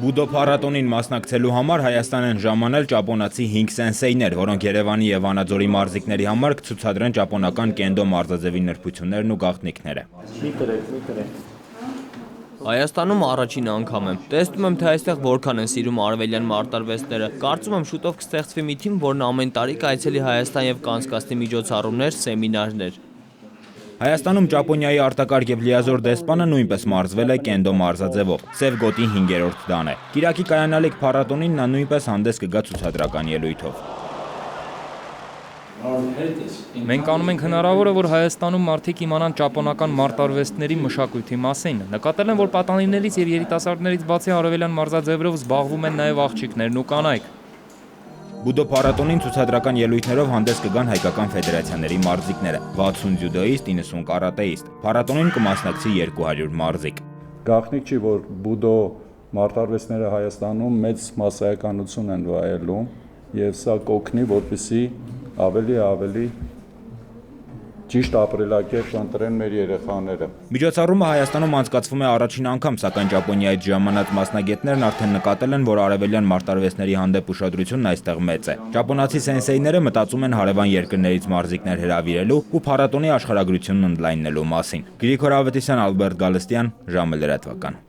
Բուդո փառատոնին մասնակցելու համար Հայաստան են ժամանել ճապոնացի 5 սենսեյներ, որոնք Երևանի և Վանաձորի մարզիկների համար կցուցադրեն ճապոնական կենդո մարզաձևի նրբություններն ու գաղտնիքները։ Հայաստանում առաջին անգամ եմ։ Տեսնում եմ, թե այստեղ որքան են սիրում արևելյան մարտարվեստները։ Կարծում եմ շուտով կստեղծվի մի թիմ, որն ամեն տարի կայցելի Հայաստան և կանցկացնի միջոցառումներ, սեմինարներ։ Հայաստանում Ճապոնիայի արտակարգ և լիազոր դեսպանը նույնպես մարզվել է կենդո մարզաձևով, Սև գոտի 5-րդ դան է։ Կիրակի կայանալիք փառատոնին նա նույնպես հանդես կգա ցուցադրական ելույթով։ Մենք անում ենք հնարավորը, որ Հայաստանում մարդիկ իմանան ճապոնական մարտարվեստների մշակույթի մասին։ Նկատել եմ, որ պատանիներից և երիտասարդներից բացի արևելյան մարզաձևերով զբաղվում են նաև աղջիկներն ու կանայք։ Բուդո փառատոնին ցուցադրական ելույթներով հանդես կգան հայկական ֆեդերացիաների մարզիկները՝ 60 ձյուդոիստ, 90 կարատեիստ։ Փառատոնին կմասնակցի 200 մարզիկ։ Գաղտնիք չի, որ բուդո մարտարվեստները Հայաստանում մեծ մասսայականություն են վայելում, եւ սա կօգնի, որպեսզի ավելի ճիշտ ապրելակերպ ընտրեն մեր երեխաները։ Միջոցառումը Հայաստանում անցկացվում է առաջին անգամ, սակայն Ճապոնիայից ժամանած մասնագետներն արդեն նկատել են, որ արևելյան մարտարվեստների հանդեպ ուշադրությունն այստեղ մեծ է։ Ճապոնացի սենսեյները մտածում են հարևան երկրներից մարզիկներ հրավիրելու ու փառատոնի աշխարհագրությունն ընդլայնելու մասին։ Գրիգոր Ավետիսյան, Ալբերտ Գալստյան, ժամը լրատվական։